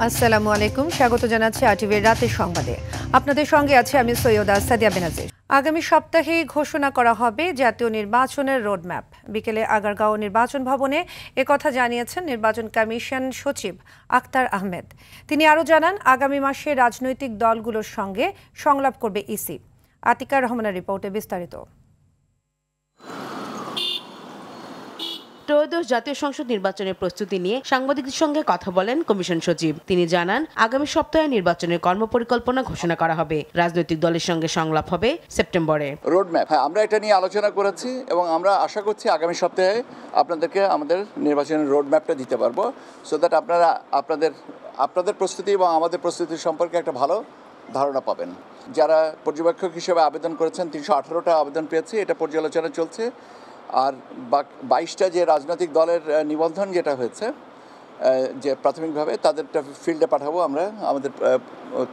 আসসালামু আলাইকুম, স্বাগত জানাচ্ছি আরটিভির রাতের সংবাদে। আপনাদের সঙ্গে আছে আমি সৈয়দা সাদিয়া বেনাজির। আগামী সপ্তাহেই ঘোষণা করা হবে জাতীয় নির্বাচনের রোডম্যাপ। বিকেলে আগারগাঁও নির্বাচন ভবনে একথা জানিয়েছেন নির্বাচন কমিশন সচিব আখতার আহমেদ। তিনি আরও জানান, আগামী মাসে রাজনৈতিক দলগুলোর সঙ্গে সংলাপ করবে ইসি। আতিকা রহমানের রিপোর্টে বিস্তারিত। ত্রয়োদশ জাতীয় সংসদ নির্বাচনের প্রস্তুতি নিয়ে সাংবাদিকদের সঙ্গে কথা বলেন কমিশন সচিব। তিনি জানান, আগামী সপ্তাহে নির্বাচনের কর্মপরিকল্পনা ঘোষণা করা হবে। রাজনৈতিক দলের সঙ্গে সংলাপ হবে সেপ্টেম্বরে। রোডম্যাপ, আমরা এটা নিয়ে আলোচনা করেছি এবং আমরা আশা করছি আগামী সপ্তাহে আপনাদেরকে আমাদের নির্বাচনের রোডম্যাপটা দিতে পারবো, সো দ্যাট আপনারা আপনাদের প্রস্তুতি এবং আমাদের প্রস্তুতি সম্পর্কে একটা ভালো ধারণা পাবেন। যারা পর্যবেক্ষক হিসেবে আবেদন করেছেন 318টা আবেদন পেয়েছে, এটা পর্যালোচনা চলছে। আর 22টা যে রাজনৈতিক দলের নিবন্ধন যেটা হয়েছে যে প্রাথমিকভাবে তাদেরটা ফিল্ডে পাঠাবো আমরা আমাদের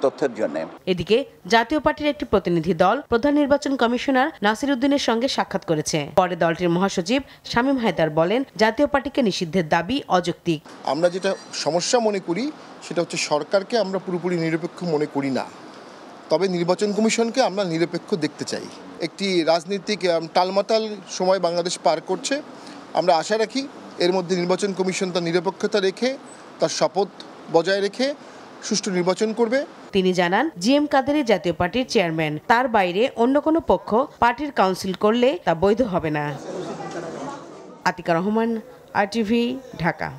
তথ্যের জন্য। এদিকে জাতীয় পার্টির একটি প্রতিনিধি দল প্রধান নির্বাচন কমিশনার নাসির উদ্দিনের সঙ্গে সাক্ষাৎ করেছে। পরে দলটির মহাসচিব শামীম হায়দার বলেন, জাতীয় পার্টিকে নিষিদ্ধের দাবি অযৌক্তিক। আমরা যেটা সমস্যা মনে করি সেটা হচ্ছে সরকারকে আমরা পুরোপুরি নিরপেক্ষ মনে করি না, তবে নির্বাচন কমিশনকে আমরা নিরপেক্ষ দেখতে চাই। একটি রাজনৈতিক টালমাটাল সময় বাংলাদেশ পার করছে। আমরা আশা রাখি এর মধ্যে নির্বাচন কমিশন তার নিরপেক্ষতা রেখে তার শপথ বজায় রেখে সুষ্ঠু নির্বাচন করবে। তিনি জানান, জিএম কাদেরী জাতীয় পার্টির চেয়ারম্যান, তার বাইরে অন্য কোনো পক্ষ পার্টির কাউন্সিল করলে তা বৈধ হবে না। আতিকা রহমান, আরটিভি, ঢাকা।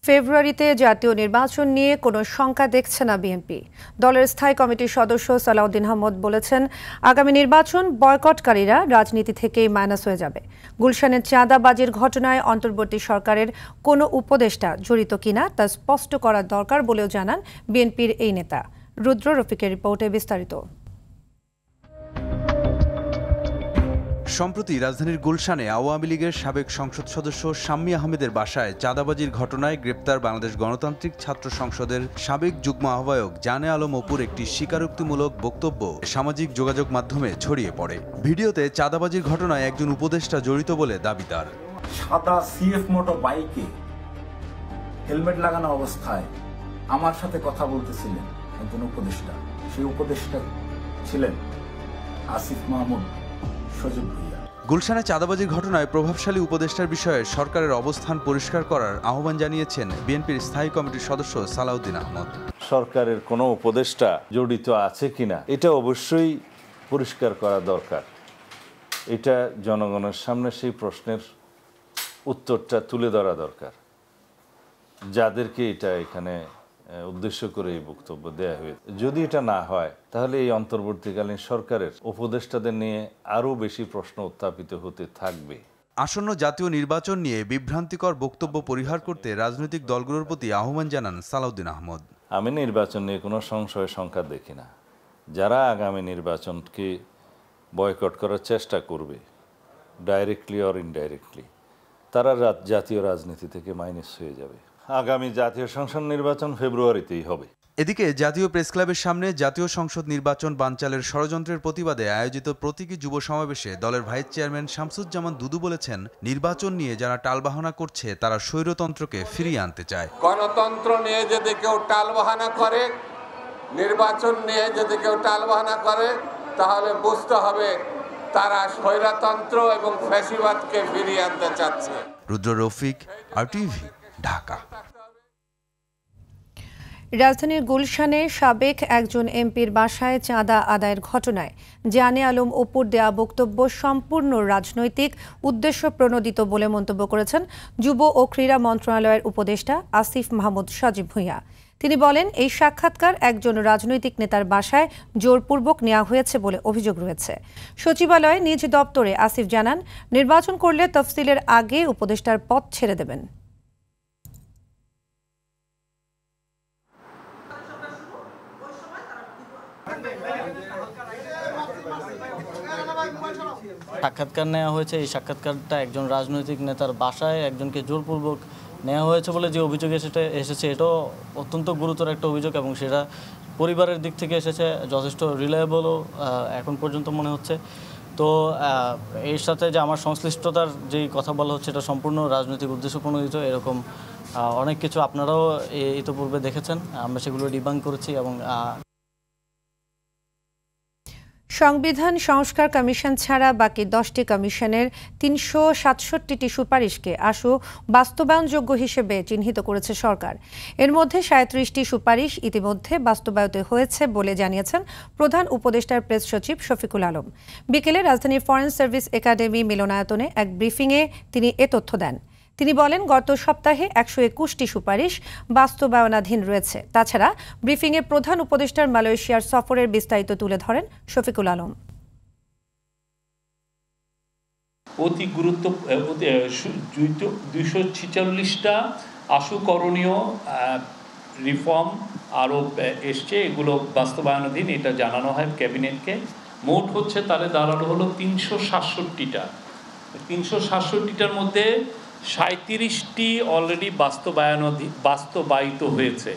ফেব্রুয়ারিতে জাতীয় নির্বাচন নিয়ে কোনো শঙ্কা দেখছে না বিএনপি। দলের স্থায়ী কমিটির সদস্য সালাউদ্দিন আহমদ বলেছেন, আগামী নির্বাচন বয়কটকারীরা রাজনীতি থেকেই মাইনাস হয়ে যাবে। গুলশানের চাঁদাবাজির ঘটনায় অন্তর্বর্তী সরকারের কোনো উপদেষ্টা জড়িত কিনা তা স্পষ্ট করা দরকার বলেও জানান বিএনপির এই নেতা। রুদ্র রফিকের রিপোর্টে বিস্তারিত। সম্প্রতি রাজধানীর গুলশানে আওয়ামী লীগের সাবেক সংসদ সদস্য শাম্মী আহমেদের বাসায় চাঁদাবাজির ঘটনায় গ্রেপ্তার বাংলাদেশ গণতান্ত্রিক ছাত্র সংসদের সাবেক যুগ্ম আহ্বায়ক জানে আলম অপুর একটি স্বীকারোক্তিমূলক বক্তব্য সামাজিক যোগাযোগ মাধ্যমে ছড়িয়ে পড়ে। ভিডিওতে চাঁদাবাজির ঘটনায় একজন উপদেষ্টা জড়িত বলে দাবি তার। সাদা সিএফ মোটর বাইকে হেলমেট লাগানো অবস্থায় আমার সাথে কথা বলতেছিলেন একজন উপদেষ্টা। সেই উপদেষ্টা ছিলেন আসিফ মাহমুদ। গুলশানে চাঁদাবাজির ঘটনায় প্রভাবশালী উপদেষ্টার বিষয়ে সরকারের অবস্থান পরিষ্কার করার আহ্বান জানিয়েছেন বিএনপির স্থায়ী কমিটির সদস্য সালাউদ্দিন আহমদ। সরকারের কোনো উপদেষ্টা জড়িত আছে কিনা এটা অবশ্যই পরিষ্কার করা দরকার। এটা জনগণের সামনে সেই প্রশ্নের উত্তরটা তুলে ধরা দরকার, যাদেরকে এটা এখানে উদ্দেশ্য করে এই বক্তব্য দেয়া হয়েছে। যদি এটা না হয় তাহলে এই অন্তর্বর্তীকালীন সরকারের উপদেষ্টাদের নিয়ে আরও বেশি প্রশ্ন উত্থাপিত হতে থাকবে। আসন্ন জাতীয় নির্বাচন নিয়ে বিভ্রান্তিকর বক্তব্য পরিহার করতে রাজনৈতিক দলগুলোর প্রতি আহ্বান জানান সালাউদ্দিন আহমদ। আমি নির্বাচন নিয়ে কোনো সংশয় সংখ্যা দেখি না। যারা আগামী নির্বাচনকে বয়কট করার চেষ্টা করবে ডাইরেক্টলি অর ইনডাইরেক্টলি, তারা জাতীয় রাজনীতি থেকে মাইনাস হয়ে যাবে। আগামী জাতীয় সংসদ নির্বাচন ফেব্রুয়ারিতেই হবে। এদিকে জাতীয় প্রেস ক্লাবের সামনে জাতীয় সংসদ নির্বাচন বানচালের ষড়যন্ত্রের প্রতিবাদে আয়োজিত প্রতীকী যুব সমাবেশে দলের ভাইস চেয়ারম্যান শামসুজ্জামান দুদু বলেছেন, নির্বাচন নিয়ে যারা টালবাহানা করছে তারা স্বৈরতন্ত্রকে ফিরিয়ে আনতে চায়। গণতন্ত্র নিয়ে যদি কেউ টালবাহানা করে, নির্বাচন নিয়ে যদি কেউ টালবাহানা করে, তাহলে বুঝতে হবে তারা স্বৈরতন্ত্র এবং ফ্যাসিবাদকে ফিরিয়ে আনতে চাচ্ছে। রুদ্র রফিক, আরটিভি, ঢাকা। রাজধানীর গুলশানে সাবেক একজন এমপির বাসায় চাঁদা আদায়ের ঘটনায় জানে আলম অপুর দেয়া বক্তব্য সম্পূর্ণ রাজনৈতিক উদ্দেশ্য প্রণোদিত বলে মন্তব্য করেছেন যুব ও ক্রীড়া মন্ত্রণালয়ের উপদেষ্টা আসিফ মাহমুদ সজীব ভূঁইয়া। তিনি বলেন, এই সাক্ষাৎকার একজন রাজনৈতিক নেতার বাসায় জোরপূর্বক নেওয়া হয়েছে বলে অভিযোগ রয়েছে। সচিবালয়ে নিজ দপ্তরে আসিফ জানান, নির্বাচন করলে তফসিলের আগে উপদেষ্টার পদ ছেড়ে দেবেন। সাক্ষাৎকার নেওয়া হয়েছে, এই সাক্ষাৎকারটা একজন রাজনৈতিক নেতার বাসায় একজনকে জোরপূর্বক নেওয়া হয়েছে বলে যে অভিযোগ এসেছে এটাও অত্যন্ত গুরুতর একটা অভিযোগ এবং সেটা পরিবারের দিক থেকে এসেছে, যথেষ্ট রিলায়েবলও এখন পর্যন্ত মনে হচ্ছে। তো এর সাথে যে আমার সংশ্লিষ্টতার যেই কথা বলা হচ্ছে এটা সম্পূর্ণ রাজনৈতিক উদ্দেশ্য প্রণোদিত এরকম অনেক কিছু আপনারাও ইতিপূর্বে দেখেছেন, আমরা সেগুলো ডিবাং করেছি এবং সংবিধান সংস্কার কমিশন ছাড়া বাকি 10টি কমিশনের 367টি সুপারিশকে আশু বাস্তবায়নযোগ্য হিসেবে চিহ্নিত করেছে সরকার। এর মধ্যে 37টি সুপারিশ ইতিমধ্যে বাস্তবায়িত হয়েছে বলে জানিয়েছেন প্রধান উপদেষ্টার প্রেস সচিব শফিকুল আলম। বিকেলে রাজধানীর ফরেন সার্ভিস একাডেমি মিলনায়তনে এক ব্রিফিংয়ে তিনি এ তথ্য দেন। তিনি বলেন, গত সপ্তাহে 121টি সুপারিশ বাস্তবায়নাধীন রয়েছে। তাছাড়া ব্রিফিংয়ে প্রধান উপদেষ্টার মালয়েশিয়ার সফরের বিস্তারিত তুলে ধরেন শফিকুল আলম। অতি গুরুত্ব 246টা আশু করণীয় রিফর্ম আরও এসছে, এগুলো বাস্তবায়নাধীন, এটা জানানো হয় ক্যাবিনেটকে। মোট হচ্ছে তাহলে দাঁড়ানো হলো 367টা। 367টার মধ্যে 37টি অলরেডি বাস্তবায়িত হয়েছে।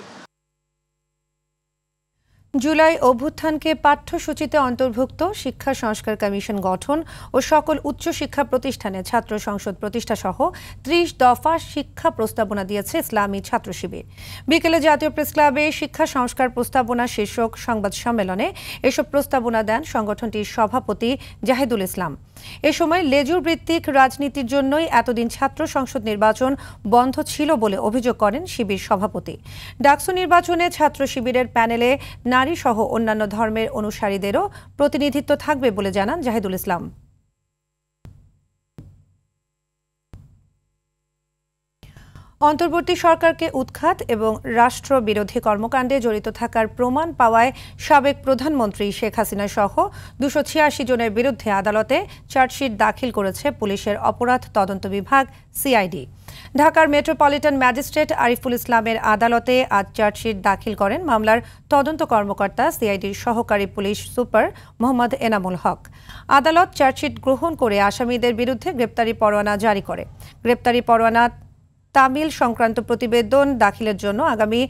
জুলাই অভ্যুত্থানকে পাঠ্যসূচিতে অন্তর্ভুক্ত শিক্ষা সংস্কার কমিশন গঠন ও সকল উচ্চশিক্ষা প্রতিষ্ঠানে ছাত্র সংসদ প্রতিষ্ঠা সহ 30 দফা শিক্ষা প্রস্তাবনা দিয়েছে ইসলামী ছাত্র শিবির। বিকেলে জাতীয় প্রেস ক্লাবে শিক্ষা সংস্কার প্রস্তাবনা শীর্ষক সংবাদ সম্মেলনে এসব প্রস্তাবনা দেন সংগঠনটির সভাপতি জাহিদুল ইসলাম। এ সময় লেজুর ভিত্তিক রাজনীতির জন্যই এতদিন ছাত্র সংসদ নির্বাচন বন্ধ ছিল বলে অভিযোগ করেন শিবির সভাপতি। ডাকসু নির্বাচনে ছাত্র শিবিরের প্যানেলে নারী সহ অন্যান্য ধর্মের অনুসারীদেরও প্রতিনিধিত্ব থাকবে বলে জানান জাহিদুল ইসলাম। অন্তর্বর্তী সরকারকে উৎখাত এবং রাষ্ট্রবিরোধী কর্মকাণ্ডে জড়িত থাকার প্রমাণ পাওয়ায় সাবেক প্রধানমন্ত্রী শেখ হাসিনা সহ 286 জনের বিরুদ্ধে আদালতে চার্জশিট দাখিল করেছে পুলিশের অপরাধ তদন্ত বিভাগ সিআইডি। ঢাকার মেট্রোপলিটন ম্যাজিস্ট্রেট আরিফুল ইসলামের আদালতে আজ চার্জশিট দাখিল করেন মামলার তদন্ত কর্মকর্তা সিআইডির সহকারী পুলিশ সুপার মোহাম্মদ এনামুল হক। আদালত চার্জশিট গ্রহণ করে আসামিদের বিরুদ্ধে গ্রেপ্তারি পরোয়ানা জারি করে। গ্রেপ্তারি পরোয়ানা তামিল সংক্রান্ত প্রতিবেদন দাখিলের জন্য আগামী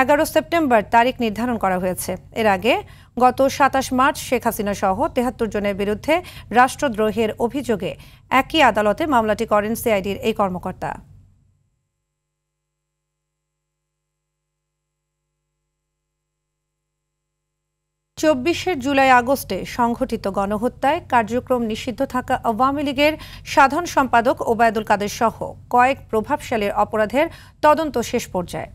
11 সেপ্টেম্বর তারিখ নির্ধারণ করা হয়েছে। এর আগে গত 27 মার্চ শেখ হাসিনা সহ 73 জনের বিরুদ্ধে রাষ্ট্রদ্রোহের অভিযোগে একই আদালতে মামলাটি করেন সিআইডির এই কর্মকর্তা। 24 জুলাই আগস্টে সংঘটিত গণহত্যায় কার্যক্রম নিষিদ্ধ থাকা আওয়ামী লীগের সাধারণ সম্পাদক ওবায়দুল কাদের সহ কয়েক প্রভাবশালীর অপরাধের তদন্ত শেষ পর্যায়ে।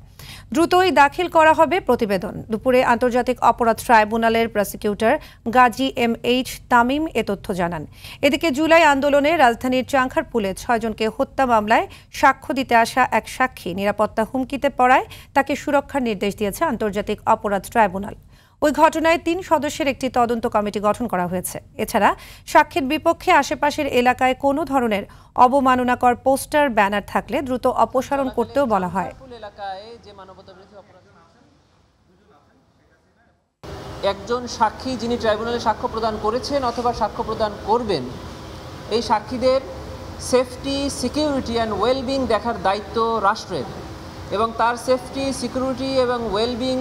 দ্রুতই দাখিল করা হবে প্রতিবেদন। দুপুরে আন্তর্জাতিক অপরাধ ট্রাইব্যুনালের প্রসিকিউটর গাজী MH তামিম এ তথ্য জানান। এদিকে জুলাই আন্দোলনে রাজধানীর চাংখারপুলে 6 জনকে হত্যা মামলায় সাক্ষ্য দিতে আসা এক সাক্ষী নিরাপত্তা হুমকিতে পড়ায় তাকে সুরক্ষার নির্দেশ দিয়েছে আন্তর্জাতিক অপরাধ ট্রাইব্যুনাল। ওই ঘটনায় 3 সদস্যের একটি তদন্ত কমিটি গঠন করা হয়েছে। এছাড়া সাক্ষীর বিপক্ষে আশেপাশের এলাকায় কোনো ধরনের অবমাননাকর পোস্টার ব্যানার থাকলে দ্রুত অপসারণ করতেও বলা হয়। একজন সাক্ষী যিনি ট্রাইব্যুনালে সাক্ষ্য প্রদান করেছেন অথবা সাক্ষ্য প্রদান করবেন, এই সাক্ষীদের সেফটি, সিকিউরিটি অ্যান্ড ওয়েলবিং দেখার দায়িত্ব রাষ্ট্রের, এবং তার সেফটি, সিকিউরিটি এবং ওয়েলবিং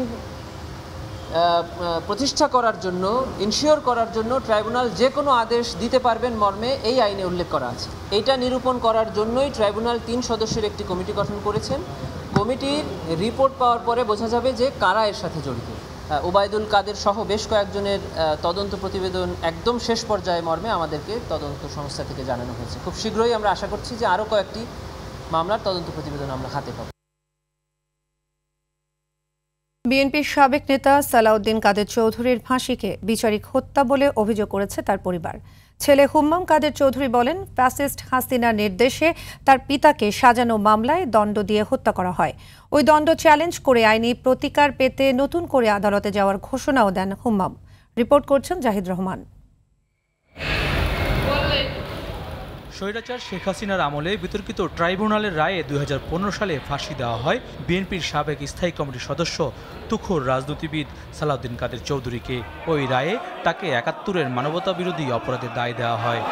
প্রতিষ্ঠা করার জন্য, ইনশিওর করার জন্য ট্রাইব্যুনাল যে কোনো আদেশ দিতে পারবেন মর্মে এই আইনে উল্লেখ করা আছে। এইটা নিরূপণ করার জন্যই ট্রাইব্যুনাল 3 সদস্যের একটি কমিটি গঠন করেছেন। কমিটির রিপোর্ট পাওয়ার পরে বোঝা যাবে যে কারা এর সাথে জড়িত। ওবায়দুল কাদের সহ বেশ কয়েকজনের তদন্ত প্রতিবেদন একদম শেষ পর্যায়ে মর্মে আমাদেরকে তদন্ত সংস্থা থেকে জানানো হয়েছে। খুব শীঘ্রই আমরা আশা করছি যে আরও কয়েকটি মামলার তদন্ত প্রতিবেদন আমরা হাতে পাব। বিএনপির সাবেক নেতা সালাউদ্দিন কাদের চৌধুরীর ফাঁসিকে বিচারিক হত্যা বলে অভিযোগ করেছে তার পরিবার। ছেলে হুম্মাম কাদের চৌধুরী বলেন, ফ্যাসিস্ট হাসিনার নির্দেশে তার পিতাকে সাজানো মামলায় দণ্ড দিয়ে হত্যা করা হয়। ওই দণ্ড চ্যালেঞ্জ করে আইনি প্রতিকার পেতে নতুন করে আদালতে যাওয়ার ঘোষণাও দেন হুম্মাম। রিপোর্ট করছেন জাহিদ রহমান। স্বৈরাচার শেখ হাসিনার আমলে বিতর্কিত ট্রাইব্যুনালের রায়ে 2015 সালে ফাঁসি দেওয়া হয় বিএনপির সাবেক স্থায়ী কমিটির সদস্য তুখোর রাজনীতিবিদ সালাউদ্দিন কাদের চৌধুরীকে। ওই রায়ে তাকে 71-এর মানবতা বিরোধী অপরাধের দায় দেওয়া হয়।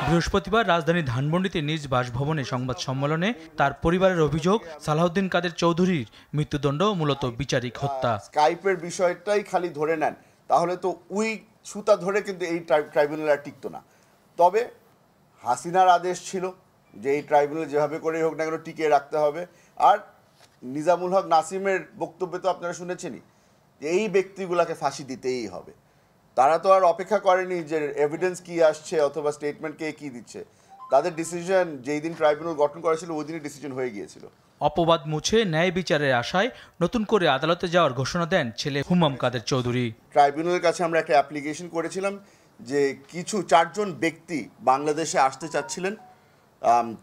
বৃহস্পতিবার রাজধানীর ধানমন্ডিতে নিজ বাসভবনে সংবাদ সম্মেলনে তার পরিবারের অভিযোগ, সালাউদ্দিন কাদের চৌধুরীর মৃত্যুদণ্ড মূলত বিচারিক হত্যা। স্কাইপের বিষয়টাই খালি ধরে নেন তাহলে তো উই সুতা ধরে কিন্তু এই ট্রাইব্যুনাল আর টিকতো না। তবে হাসিনার আদেশ ছিল, যে এই ট্রাইব্যুনাল যেভাবে করে হোক না কেন টিকিয়ে রাখতে হবে। আর নিজামুল হক নাসিমের বক্তব্য তো আপনারা শুনেছেনই যে এই ব্যক্তিগুলোকে ফাঁসি দিতেই হবে। তারা তো আর অপেক্ষা করেনি যে এভিডেন্স কি আসছে অথবা স্টেটমেন্ট কে কি দিচ্ছে। তাদের ডিসিশন যেই দিন ট্রাইব্যুনাল গঠন করা ছিল ওই দিনই ডিসিশন হয়ে গিয়েছিল। অপবাদ মুছে ন্যায় বিচারের আশায় নতুন করে আদালতে যাওয়ার ঘোষণা দেন ছেলে হুমাম কাদের চৌধুরী। ট্রাইব্যুনালের কাছে আমরা একটা অ্যাপ্লিকেশন করেছিলাম যে কিছু 4 জন ব্যক্তি বাংলাদেশে আসতে চাচ্ছিলেন।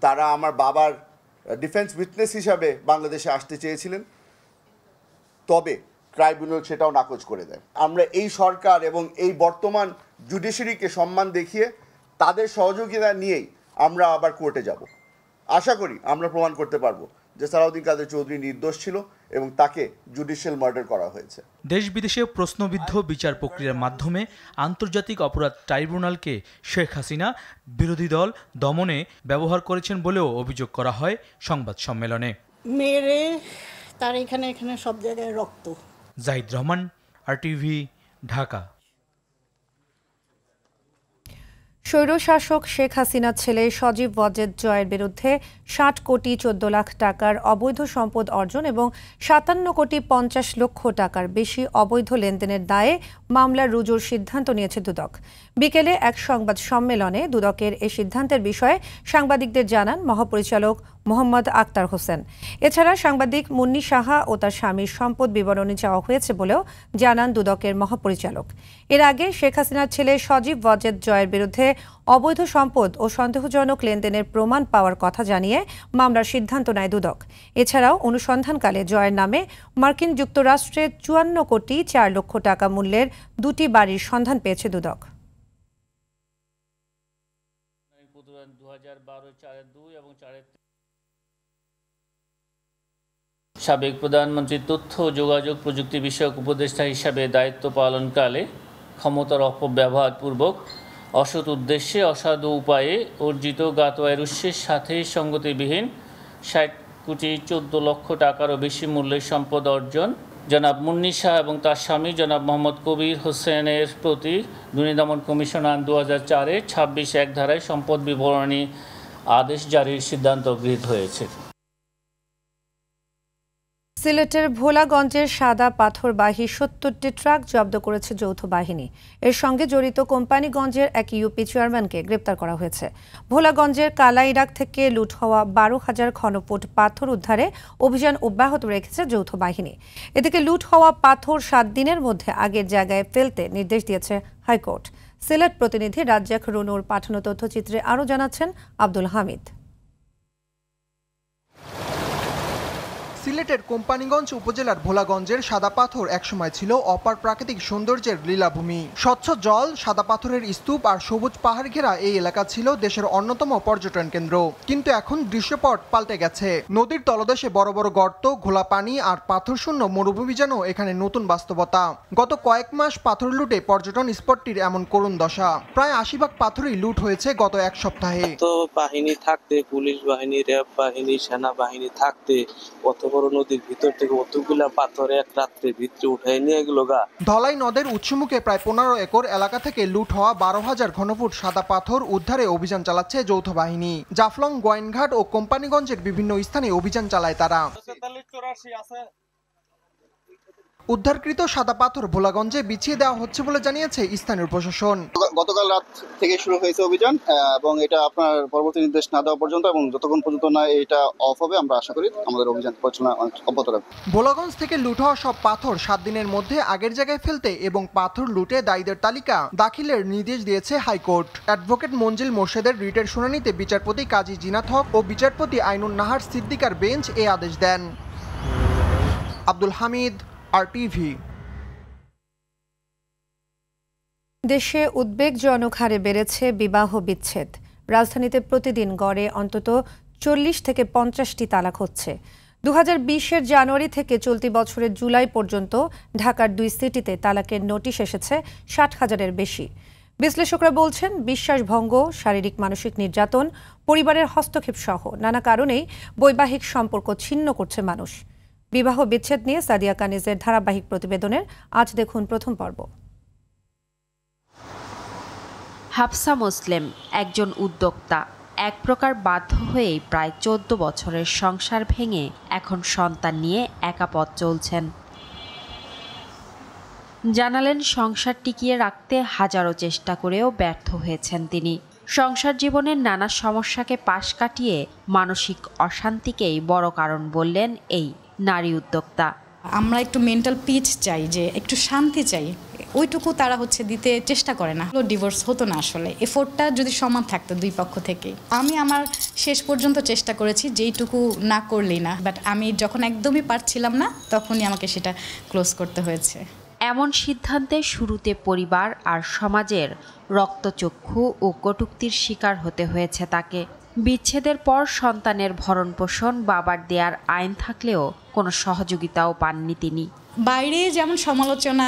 তারা আমার বাবার ডিফেন্স উইটনেস হিসাবে বাংলাদেশে আসতে চেয়েছিলেন, তবে ট্রাইব্যুনাল সেটাও নাকচ করে দেয়। আমরা এই সরকার এবং এই বর্তমান জুডিশিয়ারিকে সম্মান দেখিয়ে তাদের সহযোগিতা নিয়েই আমরা আবার কোর্টে যাব। আশা করি আমরা প্রমাণ করতে পারবো যে সালাউদ্দিন কাদের চৌধুরী নির্দোষ ছিল এবং তাকে জুডিশিয়াল মার্ডার করা হয়েছে। দেশ বিদেশে প্রশ্নবিদ্ধ বিচার প্রক্রিয়ার মাধ্যমে আন্তর্জাতিক অপরাধ ট্রাইব্যুনালকে শেখ হাসিনা বিরোধী দল দমনে ব্যবহার করেছেন বলেও অভিযোগ করা হয় সংবাদ সম্মেলনে। মেরে তার এখানে সব জায়গায় রক্ত। জাহিদ রহমান, RTV, ঢাকা। স্বৈরশাসক শেখ হাসিনার ছেলে সজীব ওয়াজেদ জয়ের বিরুদ্ধে 60 কোটি 14 লাখ টাকার অবৈধ সম্পদ অর্জন এবং 57 কোটি 50 লক্ষ টাকার বেশি অবৈধ লেনদেনের দায়ে মামলা রুজুর সিদ্ধান্ত নিয়েছে দুদক। বিকেলে এক সংবাদ সম্মেলনে দুদকের এই সিদ্ধান্তের বিষয়ে সাংবাদিকদের জানান মহাপরিচালক মোহাম্মদ আক্তার হোসেন। এছাড়া সাংবাদিক মুন্নি সাহা ও তার স্বামীর সম্পদ বিবরণী চাওয়া হয়েছে বলেও জানান দুদকের মহাপরিচালক। এর আগে শেখ হাসিনার ছেলে সজীব ওয়াজেদ জয়ের বিরুদ্ধে অবৈধ সম্পদ ও সন্দেহজনক লেনদেনের প্রমাণ পাওয়ার কথা জানিয়ে মামলার সিদ্ধান্ত নেয় দুদক। এছাড়াও অনুসন্ধানকালে জয়ের নামে মার্কিন যুক্তরাষ্ট্রে 54 কোটি 4 লক্ষ টাকা মূল্যের 2টি বাড়ির সন্ধান পেয়েছে দুদক। সাবেক প্রধানমন্ত্রীর তথ্য ও যোগাযোগ প্রযুক্তি বিষয়ক উপদেষ্টা হিসাবে দায়িত্ব পালনকালে ক্ষমতার অপব্যবহারপূর্বক অসৎ উদ্দেশ্যে অসাধু উপায়ে অর্জিত জ্ঞাত আয়ের উৎসের সাথে সঙ্গতিবিহীন 60 কোটি 14 লক্ষ টাকারও বেশি মূল্যের সম্পদ অর্জন জনাব মুন্নি শাহ এবং তার স্বামী জনাব মোহাম্মদ কবির হোসেনের প্রতি দুর্নীতি দমন কমিশন আইন 2004-এর 26(1) ধারায় সম্পদ বিবরণী আদেশ জারির সিদ্ধান্ত গৃহীত হয়েছে। সিলেটের ভোলাগঞ্জের সাদা পাথরবাহী 70টি ট্রাক জব্দ করেছে যৌথ বাহিনী। এর সঙ্গে জড়িত কোম্পানিগঞ্জের এক ইউপি চেয়ারম্যানকে গ্রেপ্তার করা হয়েছে। ভোলাগঞ্জের কালাইরাক থেকে লুট হওয়া 12,000 ঘনফুট পাথর উদ্ধারে অভিযান অব্যাহত রেখেছে যৌথ বাহিনী। এদিকে লুট হওয়া পাথর 7 দিনের মধ্যে আগের জায়গায় ফেলতে নির্দেশ দিয়েছে হাইকোর্ট। সিলেট প্রতিনিধি রাজ্জাক রুনুর পাঠানো তথ্যচিত্রে আরও জানাচ্ছেন আব্দুল হামিদ। সিলেটের কোম্পানিগঞ্জ উপজেলার ভোলাগঞ্জের সাদা পাথর একসময় ছিল অপার প্রাকৃতিক সৌন্দর্যের লীলাভূমি। স্বচ্ছ জল, সাদা পাথরের স্তূপ আর সবুজ পাহাড় ঘেরা এই এলাকা ছিল দেশের অন্যতম পর্যটন কেন্দ্র। কিন্তু এখন দৃশ্যপট পাল্টে গেছে। নদীর তলদেশে বড় বড় গর্ত, ঘোলা পানি আর পাথরশূন্য মরুভূমি যেন এখানে নতুন বাস্তবতা। গত কয়েক মাস পাথর লুটে পর্যটন স্পটটির এমন করুণ দশা। প্রায় 80 ভাগ পাথরই লুট হয়েছে গত এক সপ্তাহে। তো বাহিনী থাকতে, পুলিশ বাহিনী, র্যাব বাহিনী, সেনাবাহিনী থাকতে বড় নদীর ভিতর থেকে অতগুলা পাথর এক রাত্রের ভিতরে উঠাই নিয়ে গেল গা। ধলাই নদের উৎসমুখে প্রায় 15 একর এলাকা থেকে লুট হওয়া 12,000 ঘনফুট সাদা পাথর উদ্ধারে অভিযান চালাচ্ছে যৌথ বাহিনী। জাফলং, গোয়াইনঘাট ও কোম্পানিগঞ্জের বিভিন্ন স্থানে অভিযান চালায় তারা। উদ্ধারকৃত সাদা পাথর ভোলাগঞ্জে বিছিয়ে দেওয়া হচ্ছে বলে জানিয়েছে স্থানীয় প্রশাসন। গতকাল রাত থেকে শুরু হয়েছে অভিযান এবং এটা আপনার পরবর্তী নির্দেশ না দেওয়া পর্যন্ত এবং যতক্ষণ পর্যন্ত না এটা অফ হবে আমরা আশা করি আমাদের অভিযান পরিচালনা অব্যাহত রাখবে। ভোলাগঞ্জ থেকে লুট হওয়া সব পাথর 7 দিনের মধ্যে আগের জায়গায় ফেলতে এবং পাথর লুটে দায়ীদের তালিকা দাখিলের নির্দেশ দিয়েছে হাইকোর্ট। অ্যাডভোকেট মঞ্জিল মোর্শেদের রিটের শুনানিতে বিচারপতি কাজী জিনাত হক ও বিচারপতি আইনুন নাহার সিদ্দিকার বেঞ্চ এই আদেশ দেন। আব্দুল হামিদ, RTV। দেশে উদ্বেগজনক হারে বেড়েছে বিবাহ বিচ্ছেদ। রাজধানীতে প্রতিদিন গড়ে অন্তত 40 থেকে 50টি তালাক হচ্ছে। 2020-এর জানুয়ারি থেকে চলতি বছরের জুলাই পর্যন্ত ঢাকার 2 সিটিতে তালাকের নোটিশ এসেছে 60,000-এর বেশি। বিশ্লেষকরা বলছেন বিশ্বাসভঙ্গ, শারীরিক মানসিক নির্যাতন, পরিবারের হস্তক্ষেপ সহ নানা কারণেই বৈবাহিক সম্পর্ক ছিন্ন করছে মানুষ। বিবাহ বিচ্ছেদ নিয়ে সাদিয়া কানিজের ধারাবাহিক প্রতিবেদনের আজ দেখুন প্রথম পর্ব। হাফসা মুসলিম একজন উদ্যোক্তা। এক প্রকার বাধ্য হয়েই প্রায় ১৪ বছরের সংসার ভেঙে এখন সন্তান নিয়ে একা পথ চলছেন। জানালেন সংসার টিকিয়ে রাখতে হাজারো চেষ্টা করেও ব্যর্থ হয়েছেন তিনি। সংসার জীবনের নানা সমস্যাকে পাশ কাটিয়ে মানসিক অশান্তিকেই বড় কারণ বললেন এই নারী উদ্যোক্তা। আমরা একটু মেন্টাল পিচ চাই, যে একটু শান্তি চাই, ওইটুকু তারা দিতে চেষ্টা করে না। ডিভোর্স হতো না আসলে, এফোর্টটা যদি সমান থাকতো দুই পক্ষ থেকে। আমি আমার শেষ পর্যন্ত চেষ্টা করেছি, যেইটুকু না করলেই না, বাট আমি যখন একদমই পারছিলাম না তখনই আমাকে সেটা ক্লোজ করতে হয়েছে। এমন সিদ্ধান্তে শুরুতে পরিবার আর সমাজের রক্তচক্ষু ও কটূক্তির শিকার হতে হয়েছে তাকে। বিচ্ছেদের পর সন্তানের ভরণপোষণ বাবার দেয়ার আইন থাকলেও কোনো সহযোগিতাও পাননি তিনি। বাইরে যেমন সমালোচনা,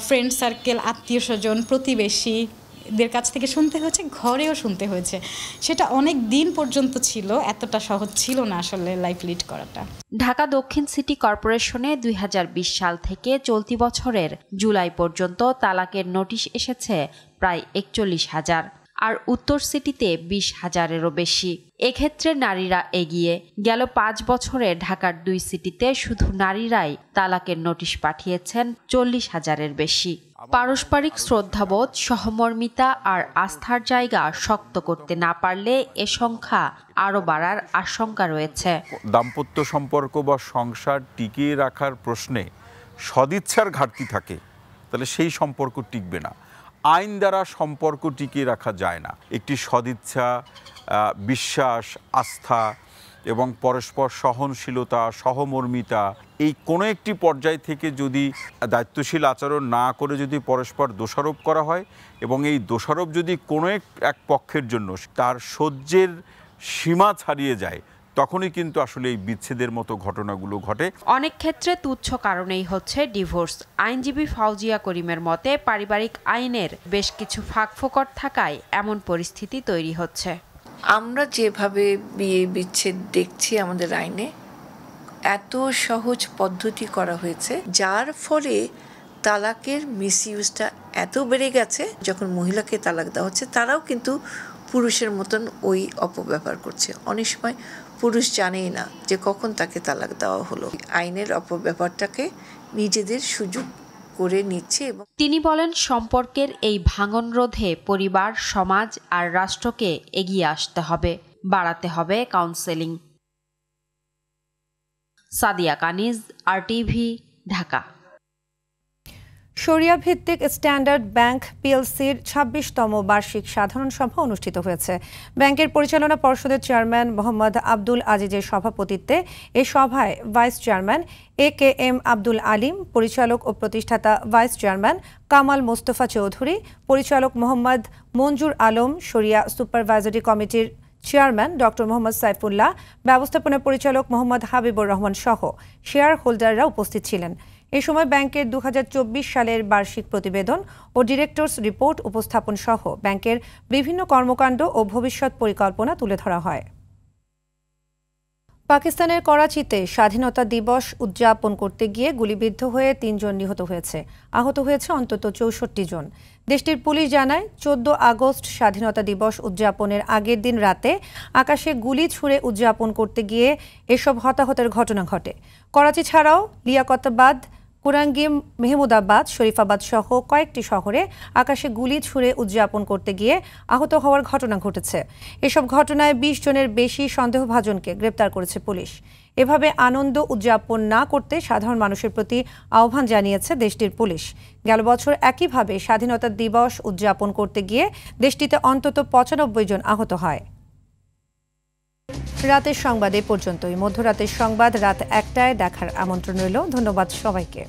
ফ্রেন্ড সার্কেল, আত্মীয় স্বজন, প্রতিবেশীদের কাছ থেকে শুনতে হয়েছে, ঘরেও শুনতে হয়েছে। সেটা অনেক দিন পর্যন্ত ছিল, এতটা সহজ ছিল না আসলে লাইফ লিড করাটা। ঢাকা দক্ষিণ সিটি কর্পোরেশনে ২০২০ সাল থেকে চলতি বছরের জুলাই পর্যন্ত তালাকের নোটিশ এসেছে প্রায় ৪১,০০০, আর উত্তর সিটিতে ২০,০০০-এরও বেশি। এক্ষেত্রে নারীরা এগিয়ে। গেল ৫ বছরে ঢাকার ২ সিটিতে শুধু নারীরাই তালাকের নোটিশ পাঠিয়েছেন ৪০,০০০-এর বেশি। পারস্পরিক শ্রদ্ধাবোধ, সহমর্মিতা আর আস্থার জায়গা শক্ত করতে না পারলে এ সংখ্যা আরও বাড়ার আশঙ্কা রয়েছে। দাম্পত্য সম্পর্ক বা সংসার টিকিয়ে রাখার প্রশ্নে সদিচ্ছার ঘাটতি থাকে, তাহলে সেই সম্পর্ক টিকবে না। আইন দ্বারা সম্পর্ক টিকিয়ে রাখা যায় না। একটি সদিচ্ছা, বিশ্বাস, আস্থা এবং পরস্পর সহনশীলতা, সহমর্মিতা, এই কোনো একটি পর্যায় থেকে যদি দায়িত্বশীল আচরণ না করে যদি পরস্পর দোষারোপ করা হয়, এবং এই দোষারোপ যদি কোনো এক পক্ষের জন্য তার সহ্যের সীমা ছাড়িয়ে যায়, তখনই কিন্তু আসলে এই বিচ্ছেদের মতো ঘটনাগুলো ঘটে। অনেক ক্ষেত্রে তুচ্ছ কারণেই হচ্ছে ডিভোর্স। আইনজীবী ফাউজিয়া করিমের মতে পারিবারিক আইনের বেশ কিছু ফাঁকফোকর থাকায় এমন পরিস্থিতি তৈরি হচ্ছে। আমরা যেভাবে বিয়ে বিচ্ছেদ দেখছি আমাদের আইনে, এত সহজ পদ্ধতি করা হয়েছে, যার ফলে তালাকের মিসইউজটা এত বেড়ে গেছে। যখন মহিলাকে তালাক দেওয়া হচ্ছে, তারাও কিন্তু পুরুষের মতন ওই অপব্যবহার করছে। অনেক সময় পুরুষ জানেই না যে কখন তাকে তালাক দেওয়া হলো। আইনের অপব্যবহারটাকে নিজেদের সুযোগ করে নিচ্ছে। এবং তিনি বলেন, সম্পর্কের এই ভাঙন রোধে পরিবার, সমাজ আর রাষ্ট্রকে এগিয়ে আসতে হবে, বাড়াতে হবে কাউন্সেলিং। সাদিয়া কানিজ, RTV, ঢাকা। শরিয়া ভিত্তিক স্ট্যান্ডার্ড ব্যাংক পিএলসির ২৬তম বার্ষিক সাধারণ সভা অনুষ্ঠিত হয়েছে। ব্যাংকের পরিচালনা পর্ষদের চেয়ারম্যান মোহাম্মদ আব্দুল আজিজের সভাপতিত্বে এ সভায় vice chairman AKM Abdul Alim, পরিচালক ও প্রতিষ্ঠাতা ভাইস চেয়ারম্যান কামাল মোস্তফা চৌধুরী, পরিচালক মোহাম্মদ মঞ্জুর আলম, শরিয়া সুপারভাইজরি কমিটির চেয়ারম্যান ডক্টর মোহাম্মদ সাইফুল্লাহ, ব্যবস্থাপনা পরিচালক মোহাম্মদ হাবিবুর রহমান সহ শেয়ার হোল্ডাররা উপস্থিত ছিলেন। এ সময় ব্যাংকের ২০২৪ সালের বার্ষিক প্রতিবেদন ও ডিরেক্টরস রিপোর্ট উপস্থাপন সহ ব্যাংকের বিভিন্ন কর্মকাণ্ড ও ভবিষ্যৎ পরিকল্পনা তুলে ধরা হয়। পাকিস্তানের করাচিতে স্বাধীনতা দিবস উদযাপন করতে গিয়ে গুলিবিদ্ধ হয়ে ৩ জন নিহত হয়েছে। আহত হয়েছে অন্তত ৬৪ জন। দেশটির পুলিশ জানায়, ১৪ আগস্ট স্বাধীনতা দিবস উদযাপনের আগের দিন রাতে আকাশে গুলি ছুড়ে উদযাপন করতে গিয়ে এসব হতাহতের ঘটনা ঘটে। করাচি ছাড়াও লিয়াকতাবাদ, কুরাঙ্গি, মেহমুদাবাদ, শরীফাবাদ সহ কয়েকটি শহরে আকাশে গুলি ছুড়ে উদযাপন করতে গিয়ে আহত হওয়ার ঘটনা ঘটেছে। এসব ঘটনায় ২০ জনের বেশি সন্দেহভাজনকে গ্রেপ্তার করেছে পুলিশ। এভাবে আনন্দ উদযাপন না করতে সাধারণ মানুষের প্রতি আহ্বান জানিয়েছে দেশটির পুলিশ। গেল বছর একইভাবে স্বাধীনতা দিবস উদযাপন করতে গিয়ে দেশটিতে অন্তত ৯৫ জন আহত হয়। রাতের সংবাদ এ পর্যন্তই। মধ্যরাতের সংবাদ রাত ১টায় দেখার আমন্ত্রণ রইল। ধন্যবাদ সবাইকে।